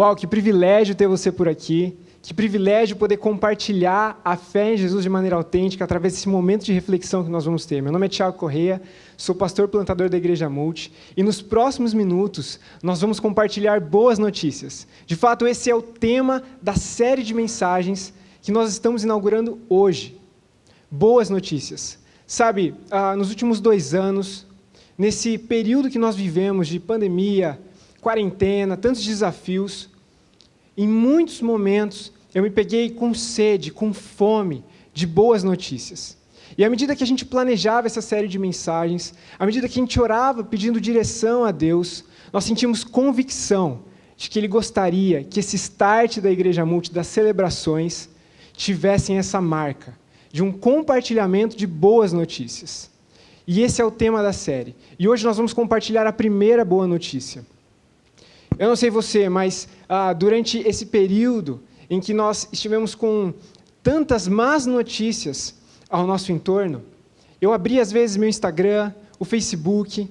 Uau, que privilégio ter você por aqui. Que privilégio poder compartilhar a fé em Jesus de maneira autêntica através desse momento de reflexão que nós vamos ter. Meu nome é Thiago Correia, sou pastor plantador da Igreja Multi, e nos próximos minutos nós vamos compartilhar boas notícias. De fato, esse é o tema da série de mensagens que nós estamos inaugurando hoje. Boas notícias. Sabe, nos últimos 2 anos, nesse período que nós vivemos de pandemia, quarentena, tantos desafios, em muitos momentos eu me peguei com sede, com fome de boas notícias. E à medida que a gente planejava essa série de mensagens, à medida que a gente orava pedindo direção a Deus, nós sentimos convicção de que Ele gostaria que esse start da Igreja Multi, das celebrações, tivessem essa marca de um compartilhamento de boas notícias. E esse é o tema da série. E hoje nós vamos compartilhar a primeira boa notícia. Eu não sei você, mas durante esse período em que nós estivemos com tantas más notícias ao nosso entorno, eu abri às vezes meu Instagram, o Facebook,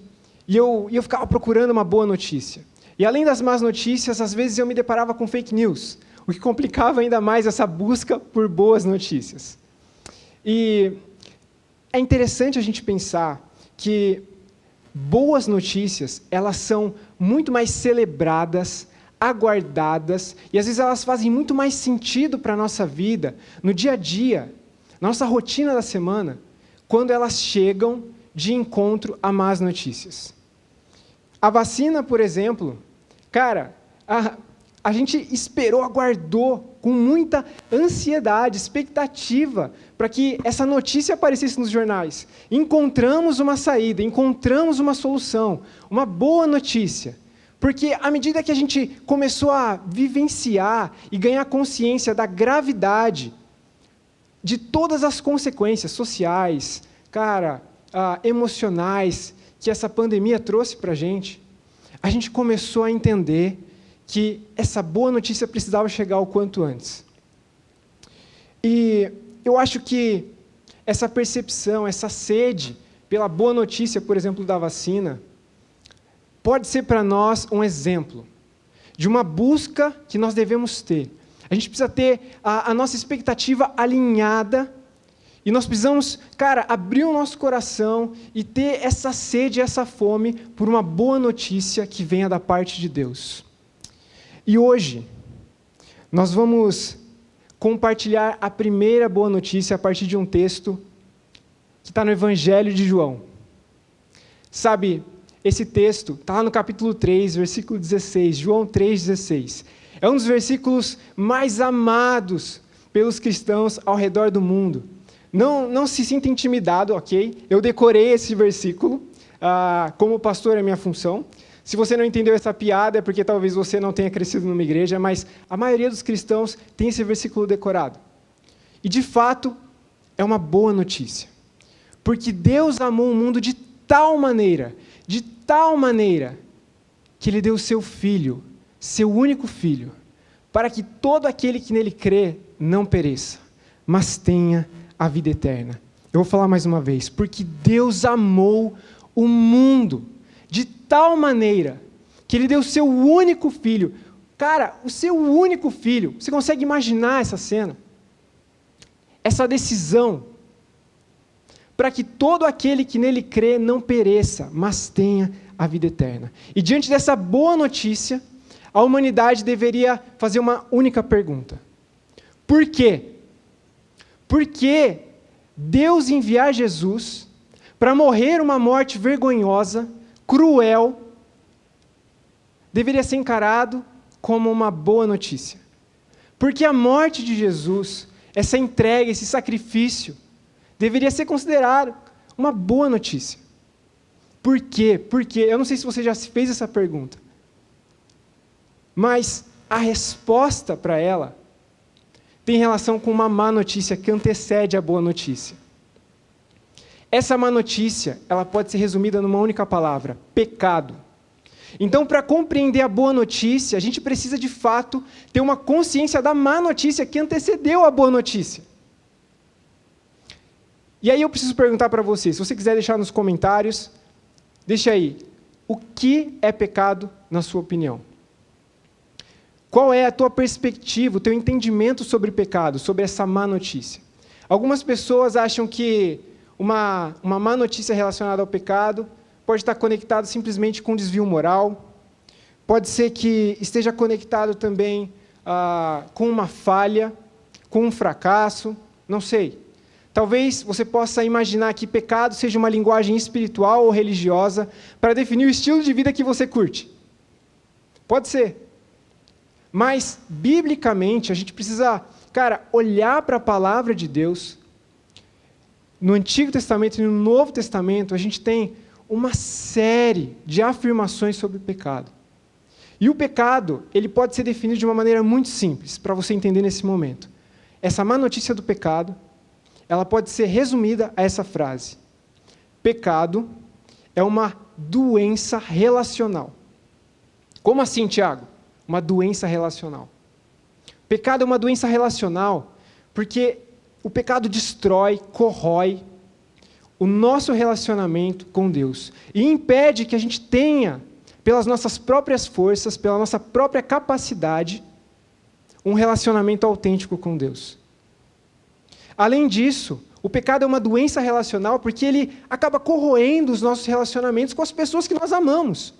e eu ficava procurando uma boa notícia. E além das más notícias, às vezes eu me deparava com fake news, o que complicava ainda mais essa busca por boas notícias. E é interessante a gente pensar que boas notícias, elas são muito mais celebradas, aguardadas, e às vezes elas fazem muito mais sentido para a nossa vida, no dia a dia, na nossa rotina da semana, quando elas chegam de encontro a más notícias. A vacina, por exemplo, cara, a gente esperou, aguardou com muita ansiedade, expectativa, para que essa notícia aparecesse nos jornais. Encontramos uma saída, encontramos uma solução, uma boa notícia. Porque à medida que a gente começou a vivenciar e ganhar consciência da gravidade de todas as consequências sociais, emocionais, que essa pandemia trouxe para a gente começou a entender que essa boa notícia precisava chegar o quanto antes. E eu acho que essa percepção, essa sede pela boa notícia, por exemplo, da vacina, pode ser para nós um exemplo de uma busca que nós devemos ter. A gente precisa ter a nossa expectativa alinhada e nós precisamos, abrir o nosso coração e ter essa sede, essa fome por uma boa notícia que venha da parte de Deus. E hoje, nós vamos compartilhar a primeira boa notícia a partir de um texto que está no Evangelho de João. Sabe, esse texto está lá no capítulo 3, versículo 16, João 3,16. É um dos versículos mais amados pelos cristãos ao redor do mundo. Não se sinta intimidado, ok? Eu decorei esse versículo, como pastor é minha função. Se você não entendeu essa piada, é porque talvez você não tenha crescido numa igreja, mas a maioria dos cristãos tem esse versículo decorado. E, de fato, é uma boa notícia. Porque Deus amou o mundo de tal maneira, que Ele deu o seu Filho, seu único Filho, para que todo aquele que nele crê não pereça, mas tenha a vida eterna. Eu vou falar mais uma vez. Porque Deus amou o mundo de tal maneira que Ele deu o seu único Filho. O seu único Filho. Você consegue imaginar essa cena? Essa decisão para que todo aquele que nele crê não pereça, mas tenha a vida eterna. E diante dessa boa notícia, a humanidade deveria fazer uma única pergunta. Por quê? Por que Deus enviar Jesus para morrer uma morte vergonhosa, cruel, deveria ser encarado como uma boa notícia? Porque a morte de Jesus, essa entrega, esse sacrifício, deveria ser considerado uma boa notícia. Por quê? Porque, eu não sei se você já se fez essa pergunta, mas a resposta para ela tem relação com uma má notícia que antecede a boa notícia. Essa má notícia, ela pode ser resumida numa única palavra: pecado. Então, para compreender a boa notícia, a gente precisa, de fato, ter uma consciência da má notícia que antecedeu a boa notícia. E aí eu preciso perguntar para você, se você quiser deixar nos comentários, deixa aí, o que é pecado na sua opinião? Qual é a tua perspectiva, o teu entendimento sobre o pecado, sobre essa má notícia? Algumas pessoas acham que uma má notícia relacionada ao pecado pode estar conectada simplesmente com desvio moral, pode ser que esteja conectado também com uma falha, com um fracasso, não sei. Talvez você possa imaginar que pecado seja uma linguagem espiritual ou religiosa para definir o estilo de vida que você curte. Pode ser. Mas, biblicamente, a gente precisa, olhar para a palavra de Deus. No Antigo Testamento e no Novo Testamento, a gente tem uma série de afirmações sobre o pecado. E o pecado, ele pode ser definido de uma maneira muito simples, para você entender nesse momento. Essa má notícia do pecado, ela pode ser resumida a essa frase: pecado é uma doença relacional. Como assim, Tiago? Uma doença relacional. Pecado é uma doença relacional porque o pecado destrói, corrói o nosso relacionamento com Deus e impede que a gente tenha, pelas nossas próprias forças, pela nossa própria capacidade, um relacionamento autêntico com Deus. Além disso, o pecado é uma doença relacional porque ele acaba corroendo os nossos relacionamentos com as pessoas que nós amamos.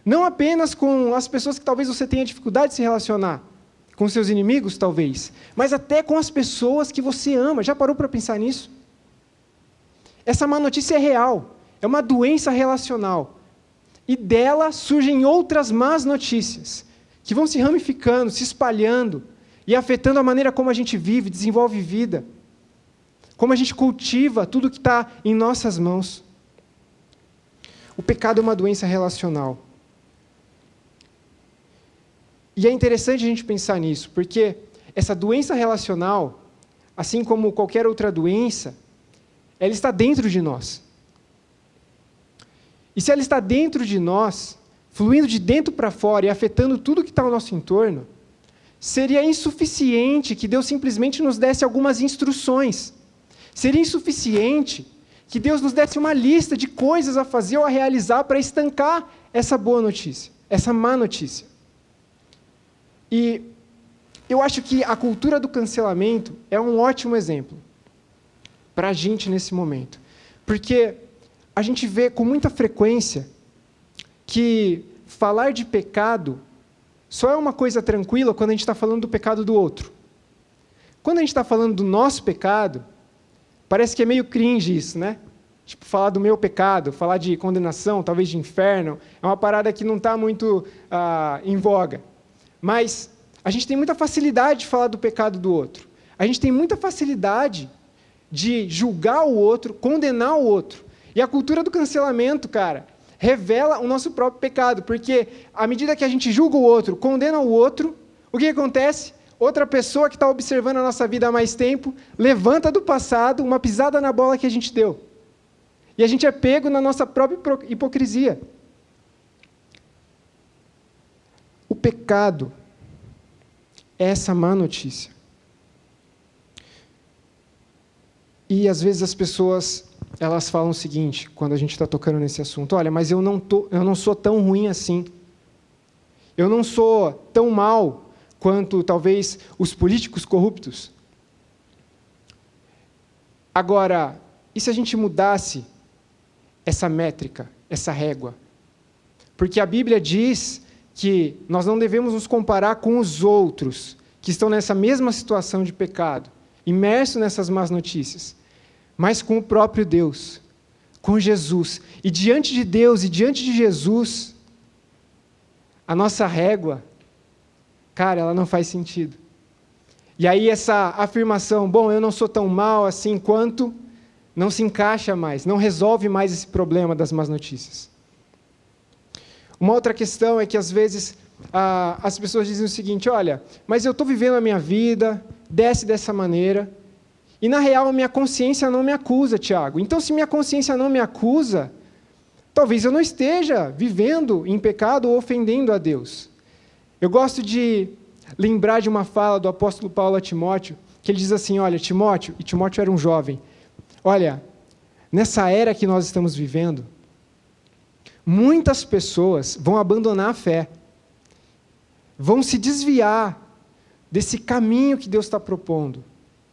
Não apenas com as pessoas que talvez você tenha dificuldade de se relacionar, com seus inimigos talvez, mas até com as pessoas que você ama. Já parou para pensar nisso? Essa má notícia é real, é uma doença relacional. E dela surgem outras más notícias, que vão se ramificando, se espalhando e afetando a maneira como a gente vive, desenvolve vida, como a gente cultiva tudo que está em nossas mãos. O pecado é uma doença relacional. E é interessante a gente pensar nisso, porque essa doença relacional, assim como qualquer outra doença, ela está dentro de nós. E se ela está dentro de nós, fluindo de dentro para fora e afetando tudo que está ao nosso entorno, seria insuficiente que Deus simplesmente nos desse algumas instruções. Seria insuficiente que Deus nos desse uma lista de coisas a fazer ou a realizar para estancar essa boa notícia, essa má notícia. E eu acho que a cultura do cancelamento é um ótimo exemplo para a gente nesse momento. Porque a gente vê com muita frequência que falar de pecado só é uma coisa tranquila quando a gente está falando do pecado do outro. Quando a gente está falando do nosso pecado, parece que é meio cringe isso, né? Tipo, falar do meu pecado, falar de condenação, talvez de inferno, é uma parada que não está muito em voga. Mas a gente tem muita facilidade de falar do pecado do outro. A gente tem muita facilidade de julgar o outro, condenar o outro. E a cultura do cancelamento, revela o nosso próprio pecado, porque à medida que a gente julga o outro, condena o outro, o que acontece? Outra pessoa que está observando a nossa vida há mais tempo, levanta do passado uma pisada na bola que a gente deu. E a gente é pego na nossa própria hipocrisia. O pecado é essa má notícia. E às vezes as pessoas, elas falam o seguinte, quando a gente está tocando nesse assunto: olha, mas eu não sou tão ruim assim. Eu não sou tão mal quanto talvez os políticos corruptos. Agora, e se a gente mudasse essa métrica, essa régua? Porque a Bíblia diz que nós não devemos nos comparar com os outros que estão nessa mesma situação de pecado, imersos nessas más notícias, mas com o próprio Deus, com Jesus. E diante de Deus e diante de Jesus, a nossa régua, ela não faz sentido. E aí essa afirmação, bom, eu não sou tão mal assim quanto, não se encaixa mais, não resolve mais esse problema das más notícias. Uma outra questão é que, às vezes, as pessoas dizem o seguinte: olha, mas eu estou vivendo a minha vida, dessa maneira, e, na real, a minha consciência não me acusa, Tiago. Então, se minha consciência não me acusa, talvez eu não esteja vivendo em pecado ou ofendendo a Deus. Eu gosto de lembrar de uma fala do apóstolo Paulo a Timóteo, que ele diz assim: olha, Timóteo, e Timóteo era um jovem, olha, nessa era que nós estamos vivendo, muitas pessoas vão abandonar a fé, vão se desviar desse caminho que Deus está propondo,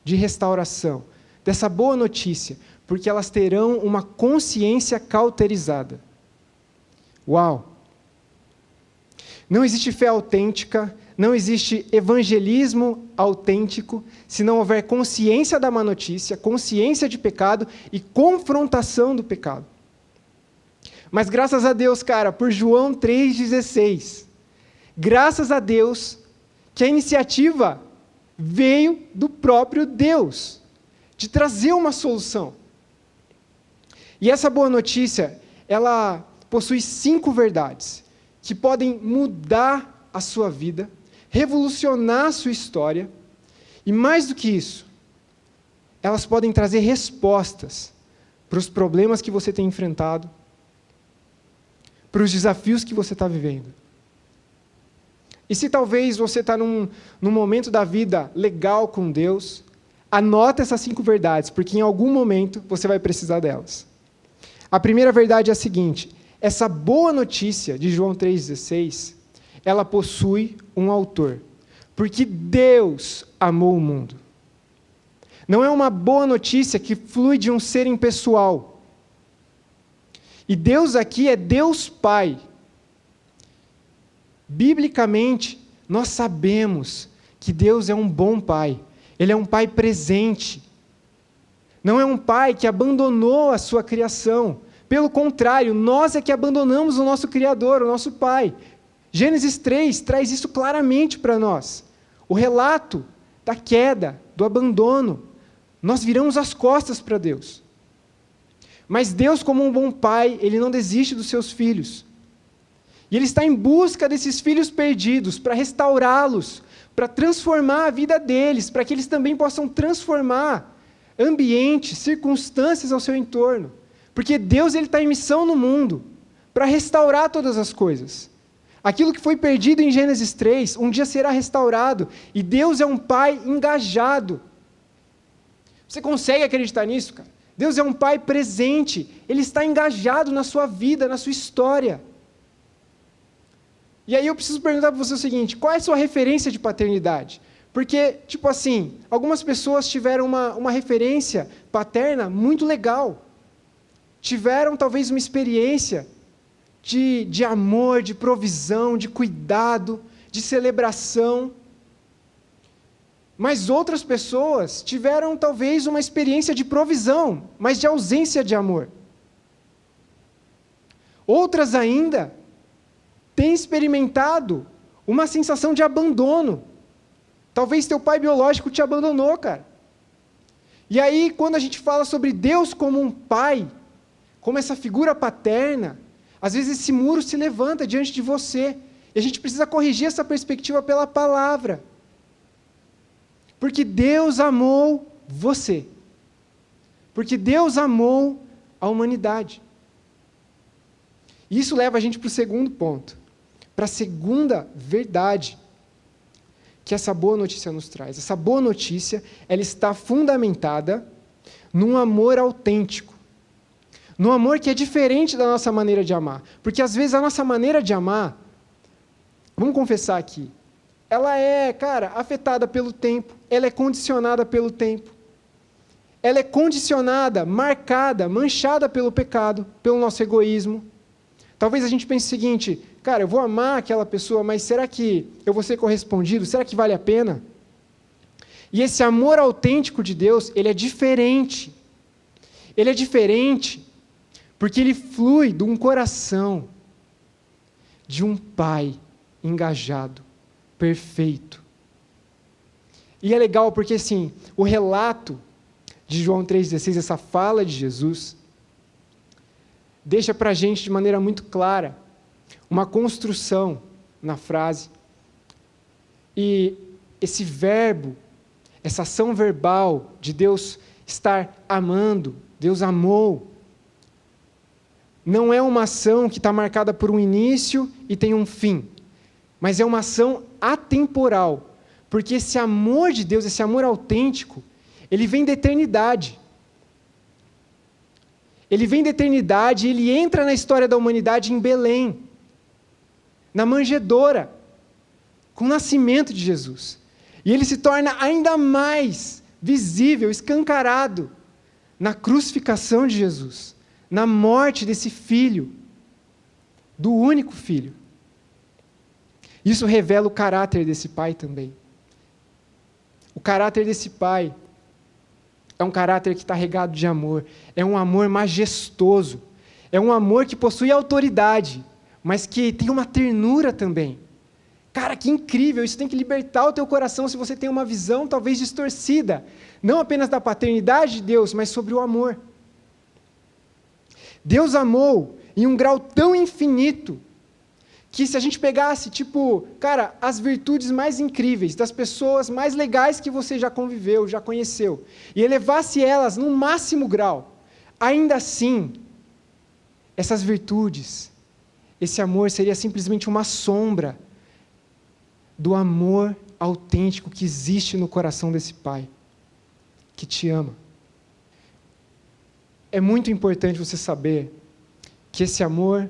de restauração, dessa boa notícia, porque elas terão uma consciência cauterizada. Uau! Não existe fé autêntica, não existe evangelismo autêntico, se não houver consciência da má notícia, consciência de pecado e confrontação do pecado. Mas graças a Deus, cara, por João 3,16, graças a Deus que a iniciativa veio do próprio Deus, de trazer uma solução. E essa boa notícia, ela possui 5 verdades, que podem mudar a sua vida, revolucionar a sua história, e mais do que isso, elas podem trazer respostas para os problemas que você tem enfrentado, para os desafios que você está vivendo. E se talvez você está num momento da vida legal com Deus, anota essas 5 verdades, porque em algum momento você vai precisar delas. A primeira verdade é a seguinte: essa boa notícia de João 3,16, ela possui um autor, porque Deus amou o mundo. Não é uma boa notícia que flui de um ser impessoal. E Deus aqui é Deus Pai. Biblicamente, nós sabemos que Deus é um bom Pai. Ele é um Pai presente. Não é um Pai que abandonou a sua criação. Pelo contrário, nós é que abandonamos o nosso Criador, o nosso Pai. Gênesis 3 traz isso claramente para nós. O relato da queda, do abandono. Nós viramos as costas para Deus. Mas Deus, como um bom pai, Ele não desiste dos seus filhos. E Ele está em busca desses filhos perdidos, para restaurá-los, para transformar a vida deles, para que eles também possam transformar ambientes, circunstâncias ao seu entorno. Porque Deus está em missão no mundo, para restaurar todas as coisas. Aquilo que foi perdido em Gênesis 3, um dia será restaurado, e Deus é um pai engajado. Você consegue acreditar nisso, cara? Deus é um pai presente, Ele está engajado na sua vida, na sua história. E aí eu preciso perguntar para você o seguinte: qual é a sua referência de paternidade? Porque, tipo assim, algumas pessoas tiveram uma referência paterna muito legal. Tiveram talvez uma experiência de amor, de provisão, de cuidado, de celebração. Mas outras pessoas tiveram talvez uma experiência de provisão, mas de ausência de amor. Outras ainda têm experimentado uma sensação de abandono. Talvez teu pai biológico te abandonou, cara. E aí, quando a gente fala sobre Deus como um pai, como essa figura paterna, às vezes esse muro se levanta diante de você. E a gente precisa corrigir essa perspectiva pela palavra. Porque Deus amou você. Porque Deus amou a humanidade. E isso leva a gente para o segundo ponto. Para a segunda verdade que essa boa notícia nos traz. Essa boa notícia, ela está fundamentada num amor autêntico. Num amor que é diferente da nossa maneira de amar. Porque às vezes a nossa maneira de amar, vamos confessar aqui, ela é, cara, afetada pelo tempo, ela é condicionada pelo tempo, ela é condicionada, marcada, manchada pelo pecado, pelo nosso egoísmo. Talvez a gente pense o seguinte: cara, eu vou amar aquela pessoa, mas será que eu vou ser correspondido? Será que vale a pena? E esse amor autêntico de Deus, ele é diferente. Ele é diferente porque ele flui de um coração de um pai engajado, perfeito. E é legal porque, assim, o relato de João 3,16, essa fala de Jesus, deixa para a gente de maneira muito clara uma construção na frase. E esse verbo, essa ação verbal de Deus estar amando, Deus amou, não é uma ação que está marcada por um início e tem um fim, mas é uma ação atemporal, porque esse amor de Deus, esse amor autêntico, ele vem da eternidade. Ele vem da eternidade e ele entra na história da humanidade em Belém, na manjedoura, com o nascimento de Jesus. E ele se torna ainda mais visível, escancarado, na crucificação de Jesus, na morte desse filho, do único filho. Isso revela o caráter desse pai também. O caráter desse pai é um caráter que está regado de amor, é um amor majestoso, é um amor que possui autoridade, mas que tem uma ternura também. Cara, que incrível, isso tem que libertar o teu coração se você tem uma visão talvez distorcida, não apenas da paternidade de Deus, mas sobre o amor. Deus amou em um grau tão infinito, que se a gente pegasse, cara, as virtudes mais incríveis das pessoas mais legais que você já conviveu, já conheceu, e elevasse elas no máximo grau, ainda assim, essas virtudes, esse amor seria simplesmente uma sombra do amor autêntico que existe no coração desse pai, que te ama. É muito importante você saber que esse amor,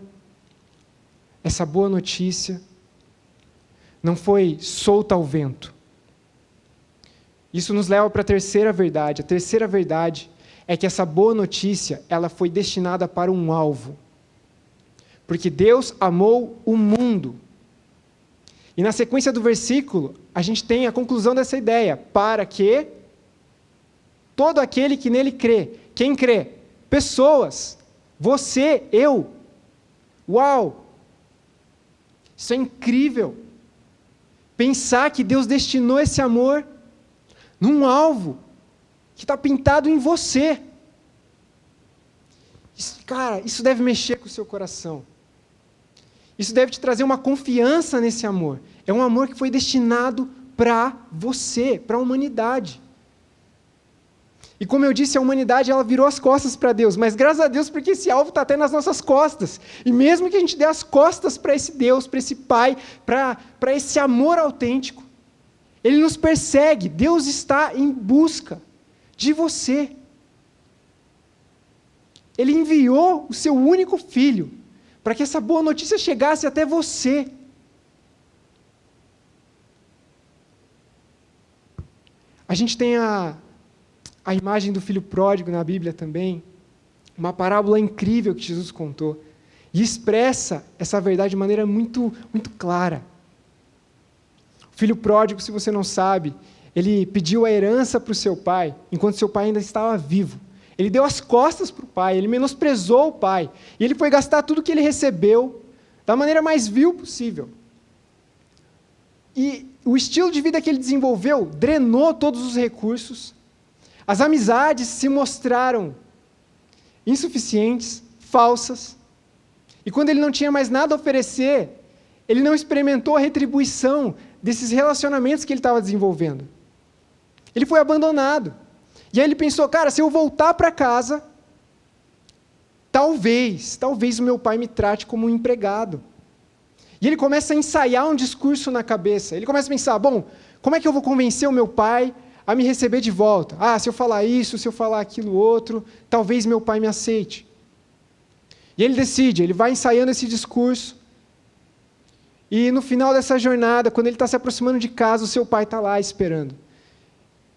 essa boa notícia, não foi solta ao vento. Isso nos leva para a terceira verdade. A terceira verdade é que essa boa notícia, ela foi destinada para um alvo. Porque Deus amou o mundo. E na sequência do versículo, a gente tem a conclusão dessa ideia. Para que todo aquele que nele crê. Quem crê? Pessoas. Você, eu. Uau! Isso é incrível. Pensar que Deus destinou esse amor num alvo que está pintado em você. Cara, isso deve mexer com o seu coração. Isso deve te trazer uma confiança nesse amor. É um amor que foi destinado para você, para a humanidade. E como eu disse, a humanidade ela virou as costas para Deus, mas graças a Deus porque esse alvo está até nas nossas costas. E mesmo que a gente dê as costas para esse Deus, para esse Pai, para esse amor autêntico, Ele nos persegue. Deus está em busca de você. Ele enviou o seu único filho para que essa boa notícia chegasse até você. A gente tem a imagem do filho pródigo na Bíblia também, uma parábola incrível que Jesus contou, e expressa essa verdade de maneira muito, muito clara. O filho pródigo, se você não sabe, ele pediu a herança para o seu pai, enquanto seu pai ainda estava vivo. Ele deu as costas para o pai, ele menosprezou o pai, e ele foi gastar tudo que ele recebeu da maneira mais vil possível. E o estilo de vida que ele desenvolveu drenou todos os recursos. As amizades se mostraram insuficientes, falsas. E quando ele não tinha mais nada a oferecer, ele não experimentou a retribuição desses relacionamentos que ele estava desenvolvendo. Ele foi abandonado. E aí ele pensou, cara, se eu voltar para casa, talvez o meu pai me trate como um empregado. E ele começa a ensaiar um discurso na cabeça. Ele começa a pensar, bom, como é que eu vou convencer o meu pai a me receber de volta? Ah, se eu falar isso, se eu falar aquilo outro, talvez meu pai me aceite. E ele decide, ele vai ensaiando esse discurso. E no final dessa jornada, quando ele está se aproximando de casa, o seu pai está lá esperando.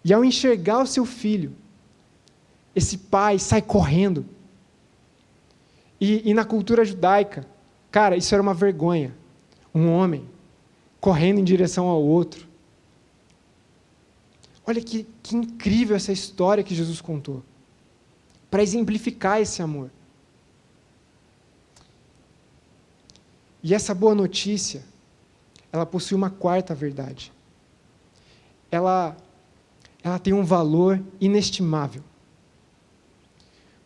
E ao enxergar o seu filho, esse pai sai correndo. E na cultura judaica, cara, isso era uma vergonha. Um homem correndo em direção ao outro. Olha que incrível essa história que Jesus contou, para exemplificar esse amor. E essa boa notícia, ela possui uma quarta verdade. Ela tem um valor inestimável.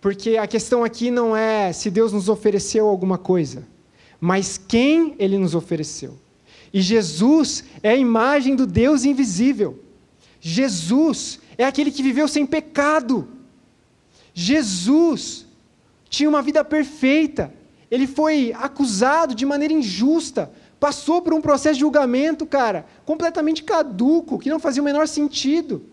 Porque a questão aqui não é se Deus nos ofereceu alguma coisa, mas quem Ele nos ofereceu. E Jesus é a imagem do Deus invisível. Jesus é aquele que viveu sem pecado. Jesus tinha uma vida perfeita. Ele foi acusado de maneira injusta, passou por um processo de julgamento, cara, completamente caduco, que não fazia o menor sentido.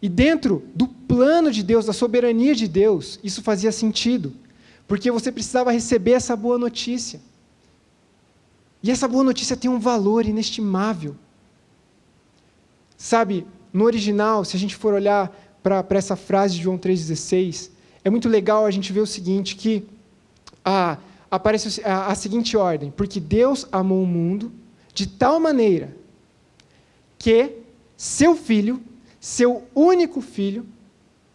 E dentro do plano de Deus, da soberania de Deus, isso fazia sentido, porque você precisava receber essa boa notícia. E essa boa notícia tem um valor inestimável. Sabe, no original, se a gente for olhar para essa frase de João 3,16, é muito legal a gente ver o seguinte, que aparece a seguinte ordem: porque Deus amou o mundo de tal maneira que seu Filho, seu único Filho,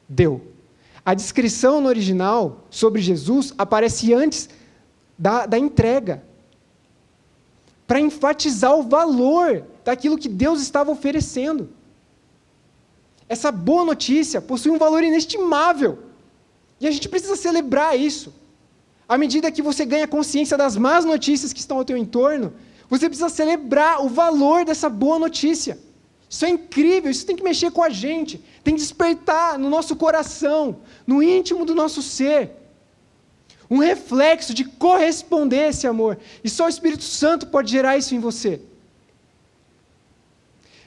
deu. A descrição no original sobre Jesus aparece antes da entrega, para enfatizar o valor daquilo que Deus estava oferecendo. Essa boa notícia possui um valor inestimável, e a gente precisa celebrar isso. À medida que você ganha consciência das más notícias que estão ao teu entorno, você precisa celebrar o valor dessa boa notícia. Isso é incrível, isso tem que mexer com a gente, tem que despertar no nosso coração, no íntimo do nosso ser, um reflexo de corresponder a esse amor. E só o Espírito Santo pode gerar isso em você.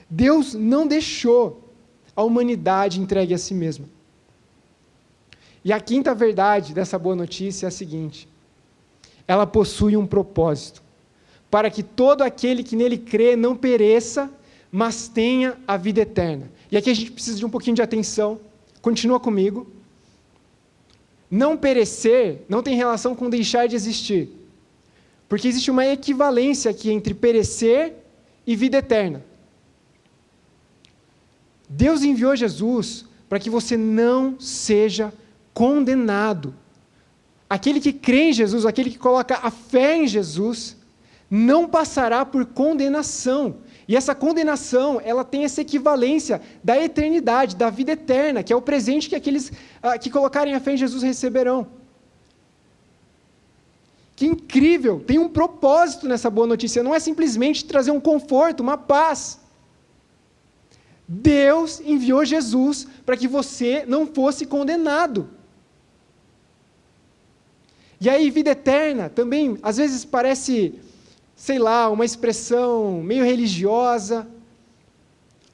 Deus não deixou a humanidade entregue a si mesma. E a quinta verdade dessa boa notícia é a seguinte: ela possui um propósito, para que todo aquele que nele crê não pereça, mas tenha a vida eterna. E aqui a gente precisa de um pouquinho de atenção. Continua comigo. Não perecer não tem relação com deixar de existir, porque existe uma equivalência aqui entre perecer e vida eterna. Deus enviou Jesus para que você não seja condenado. Aquele que crê em Jesus, aquele que coloca a fé em Jesus, não passará por condenação. E essa condenação, ela tem essa equivalência da eternidade, da vida eterna, que é o presente que aqueles que colocarem a fé em Jesus receberão. Que incrível! Tem um propósito nessa boa notícia, não é simplesmente trazer um conforto, uma paz. Deus enviou Jesus para que você não fosse condenado. E aí, vida eterna, também, às vezes parece, sei lá, uma expressão meio religiosa,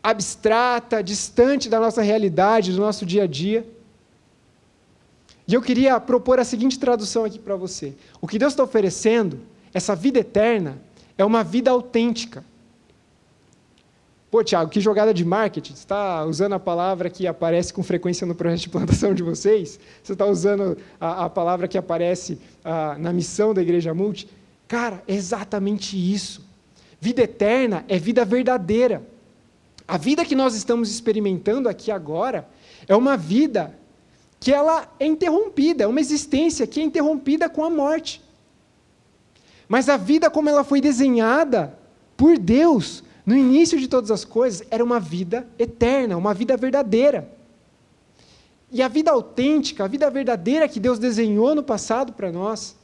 abstrata, distante da nossa realidade, do nosso dia a dia. E eu queria propor a seguinte tradução aqui para você. O que Deus está oferecendo, essa vida eterna, é uma vida autêntica. Pô, Tiago, que jogada de marketing. Você está usando a palavra que aparece com frequência no projeto de plantação de vocês? Você está usando a palavra que aparece na missão da Igreja Multi? Cara, é exatamente isso. Vida eterna é vida verdadeira. A vida que nós estamos experimentando aqui agora é uma vida que ela é interrompida, é uma existência que é interrompida com a morte. Mas a vida como ela foi desenhada por Deus, no início de todas as coisas, era uma vida eterna, uma vida verdadeira. E a vida autêntica, a vida verdadeira que Deus desenhou no passado para nós,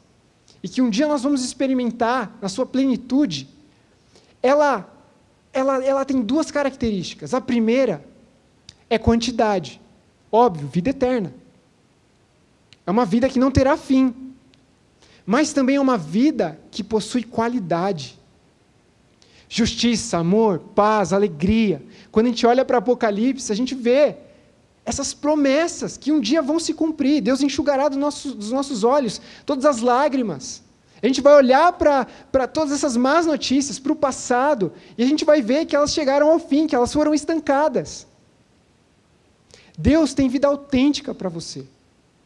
e que um dia nós vamos experimentar na sua plenitude, ela tem duas características. A primeira é quantidade. Óbvio, vida eterna. É uma vida que não terá fim. Mas também é uma vida que possui qualidade. Justiça, amor, paz, alegria. Quando a gente olha para Apocalipse, a gente vê essas promessas que um dia vão se cumprir. Deus enxugará dos nossos olhos todas as lágrimas. A gente vai olhar para todas essas más notícias, para o passado, e a gente vai ver que elas chegaram ao fim, que elas foram estancadas. Deus tem vida autêntica para você.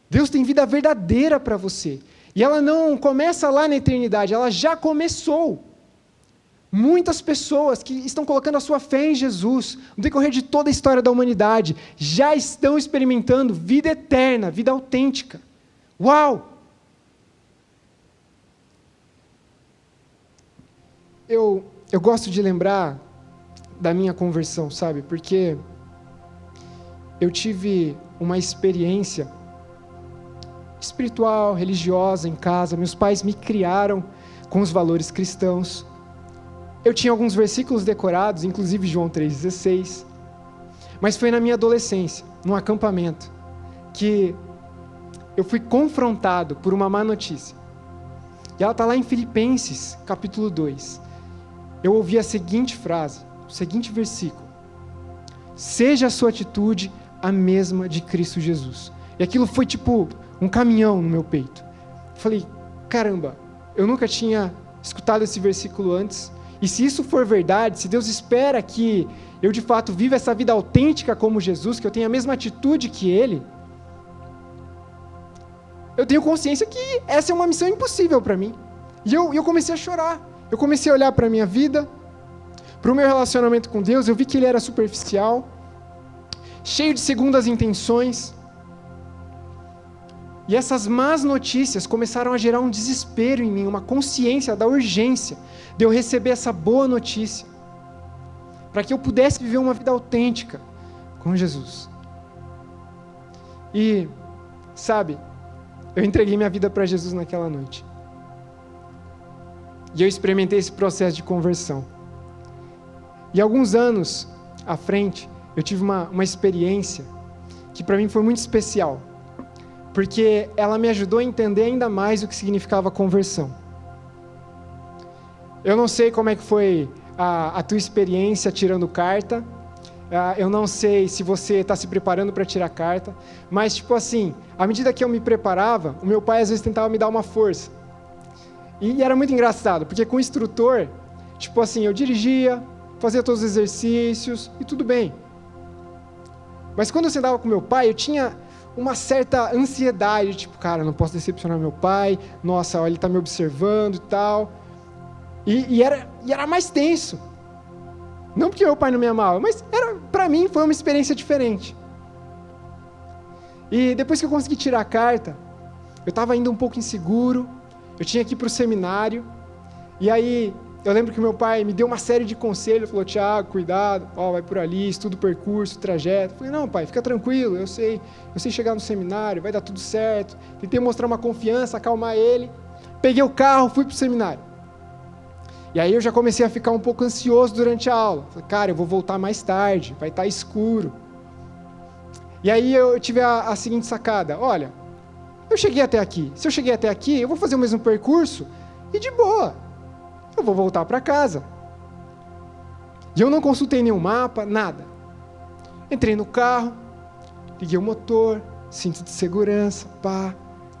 Deus tem vida verdadeira para você. E ela não começa lá na eternidade, ela já começou. Muitas pessoas que estão colocando a sua fé em Jesus, no decorrer de toda a história da humanidade, já estão experimentando vida eterna, vida autêntica. Uau! Eu gosto de lembrar da minha conversão, sabe? Porque eu tive uma experiência espiritual, religiosa em casa. Meus pais me criaram com os valores cristãos. Eu tinha alguns versículos decorados, inclusive João 3,16. Mas foi na minha adolescência, num acampamento, que eu fui confrontado por uma má notícia. E ela está lá em Filipenses, capítulo 2. Eu ouvi a seguinte frase, o seguinte versículo: seja a sua atitude a mesma de Cristo Jesus. E aquilo foi tipo um caminhão no meu peito. Eu falei, caramba, eu nunca tinha escutado esse versículo antes, e se isso for verdade, se Deus espera que eu de fato viva essa vida autêntica como Jesus, que eu tenha a mesma atitude que Ele, eu tenho consciência que essa é uma missão impossível para mim. E eu comecei a chorar, eu comecei a olhar para a minha vida, para o meu relacionamento com Deus, eu vi que ele era superficial, cheio de segundas intenções, e essas más notícias começaram a gerar um desespero em mim, uma consciência da urgência de eu receber essa boa notícia, para que eu pudesse viver uma vida autêntica com Jesus. E, sabe, eu entreguei minha vida para Jesus naquela noite. E eu experimentei esse processo de conversão. E alguns anos à frente, eu tive uma experiência que para mim foi muito especial, porque ela me ajudou a entender ainda mais o que significava conversão. Eu não sei como é que foi a tua experiência tirando carta, eu não sei se você está se preparando para tirar carta, mas tipo assim, à medida que eu me preparava, o meu pai às vezes tentava me dar uma força. E era muito engraçado, porque com o instrutor, tipo assim, eu dirigia, fazia todos os exercícios e tudo bem. Mas quando eu sentava com meu pai, eu tinha uma certa ansiedade, tipo, cara, não posso decepcionar meu pai, nossa, olha, ele está me observando e tal. E era mais tenso. Não porque meu pai não me amava, mas para mim foi uma experiência diferente. E depois que eu consegui tirar a carta, eu estava ainda um pouco inseguro, eu tinha que ir para o seminário, e aí eu lembro que meu pai me deu uma série de conselhos, falou, Thiago, cuidado, vai por ali, estuda o percurso, o trajeto. Eu falei, não pai, fica tranquilo, eu sei chegar no seminário, vai dar tudo certo. Tentei mostrar uma confiança, acalmar ele, peguei o carro, fui para o seminário. E aí eu já comecei a ficar um pouco ansioso durante a aula. Falei, cara, eu vou voltar mais tarde, vai estar escuro. E aí eu tive a seguinte sacada, olha, eu cheguei até aqui, se eu cheguei até aqui, eu vou fazer o mesmo percurso e de boa, eu vou voltar para casa. E eu não consultei nenhum mapa, nada. Entrei no carro, liguei o motor, cinto de segurança,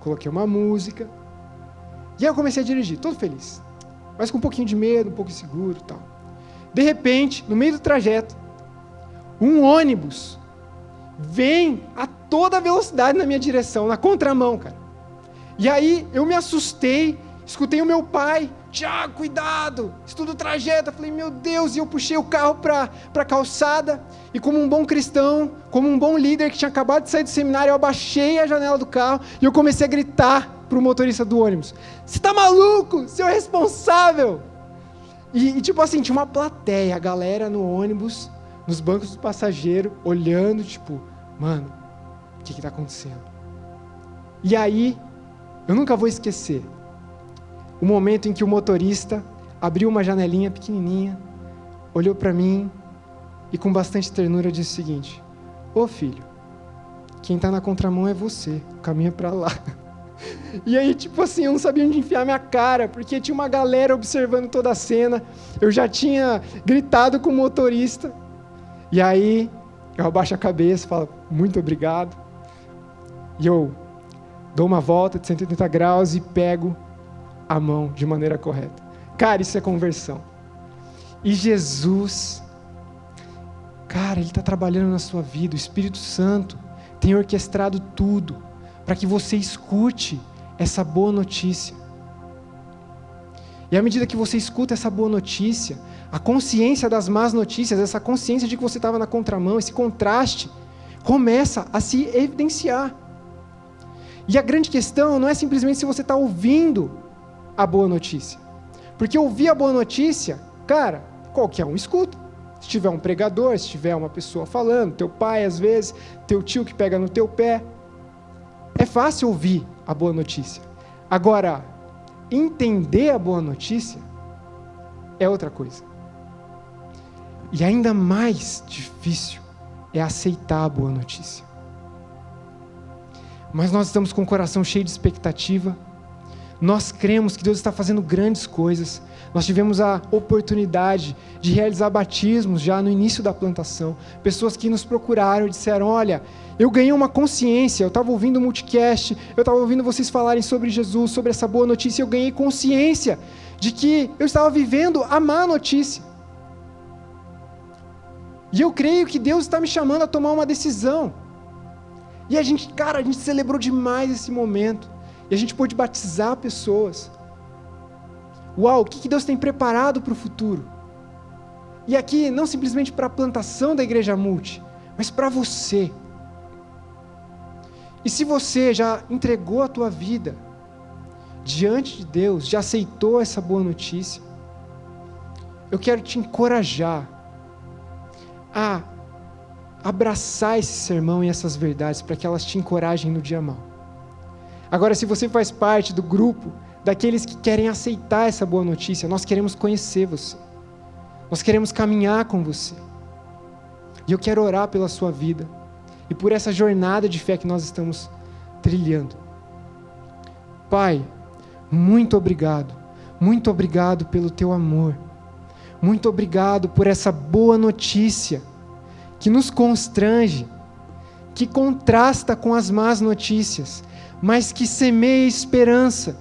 coloquei uma música. E aí eu comecei a dirigir, todo feliz. Mas com um pouquinho de medo, um pouco inseguro e tal. De repente, no meio do trajeto, um ônibus vem a toda velocidade na minha direção, na contramão, cara. E aí eu me assustei, escutei o meu pai, Thiago, cuidado, estuda o trajeto. Eu falei, meu Deus, e eu puxei o carro para a calçada, e como um bom cristão, como um bom líder que tinha acabado de sair do seminário, eu abaixei a janela do carro e eu comecei a gritar para o motorista do ônibus, você tá maluco, seu responsável? E tipo assim, tinha uma plateia, a galera no ônibus, nos bancos do passageiro, olhando, tipo, mano, o que está acontecendo? E aí, eu nunca vou esquecer o momento em que o motorista abriu uma janelinha pequenininha, olhou para mim e com bastante ternura disse o seguinte, ô filho, quem está na contramão é você, o caminho é para lá. E aí, tipo assim, eu não sabia onde enfiar minha cara, porque tinha uma galera observando toda a cena, eu já tinha gritado com o motorista, e aí eu abaixo a cabeça, falo, muito obrigado, e eu dou uma volta de 180 graus e pego a mão de maneira correta. Cara, isso é conversão. E Jesus, cara, Ele está trabalhando na sua vida, o Espírito Santo tem orquestrado tudo, para que você escute essa boa notícia. E à medida que você escuta essa boa notícia, a consciência das más notícias, essa consciência de que você estava na contramão, esse contraste, começa a se evidenciar. E a grande questão não é simplesmente se você está ouvindo a boa notícia. Porque ouvir a boa notícia, cara, qualquer um escuta. Se tiver um pregador, se tiver uma pessoa falando, teu pai às vezes, teu tio que pega no teu pé, é fácil ouvir a boa notícia. Agora, entender a boa notícia é outra coisa. E ainda mais difícil é aceitar a boa notícia. Mas nós estamos com o coração cheio de expectativa. Nós cremos que Deus está fazendo grandes coisas. Nós tivemos a oportunidade de realizar batismos já no início da plantação. Pessoas que nos procuraram e disseram, olha, eu ganhei uma consciência, eu estava ouvindo o multicast, eu estava ouvindo vocês falarem sobre Jesus, sobre essa boa notícia, eu ganhei consciência de que eu estava vivendo a má notícia. E eu creio que Deus está me chamando a tomar uma decisão. E a gente celebrou demais esse momento. E a gente pôde batizar pessoas. Uau, o que Deus tem preparado para o futuro? E aqui, não simplesmente para a plantação da Igreja Multi, mas para você. E se você já entregou a tua vida diante de Deus, já aceitou essa boa notícia, eu quero te encorajar a abraçar esse sermão e essas verdades para que elas te encorajem no dia mau. Agora, se você faz parte do grupo daqueles que querem aceitar essa boa notícia, nós queremos conhecer você. Nós queremos caminhar com você. E eu quero orar pela sua vida e por essa jornada de fé que nós estamos trilhando. Pai, muito obrigado. Muito obrigado pelo teu amor. Muito obrigado por essa boa notícia que nos constrange, que contrasta com as más notícias, mas que semeia esperança.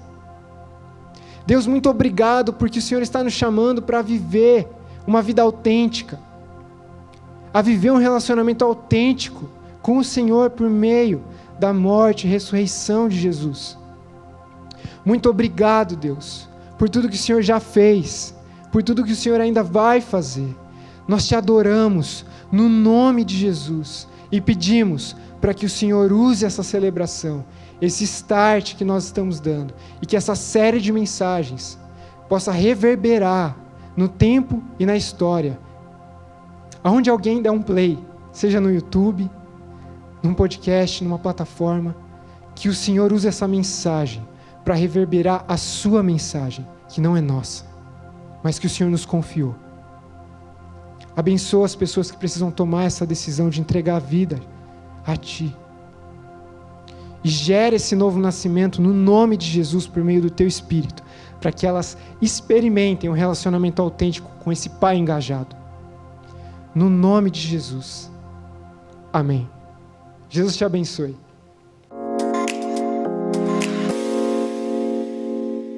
Deus, muito obrigado porque o Senhor está nos chamando para viver uma vida autêntica, a viver um relacionamento autêntico com o Senhor por meio da morte e ressurreição de Jesus. Muito obrigado, Deus, por tudo que o Senhor já fez, por tudo que o Senhor ainda vai fazer. Nós te adoramos no nome de Jesus e pedimos para que o Senhor use essa celebração, esse start que nós estamos dando, e que essa série de mensagens possa reverberar no tempo e na história, aonde alguém der um play, seja no YouTube, num podcast, numa plataforma, que o Senhor use essa mensagem para reverberar a sua mensagem, que não é nossa, mas que o Senhor nos confiou. Abençoa as pessoas que precisam tomar essa decisão de entregar a vida a Ti. E gera esse novo nascimento no nome de Jesus por meio do Teu Espírito, para que elas experimentem um relacionamento autêntico com esse Pai engajado. No nome de Jesus. Amém. Jesus te abençoe.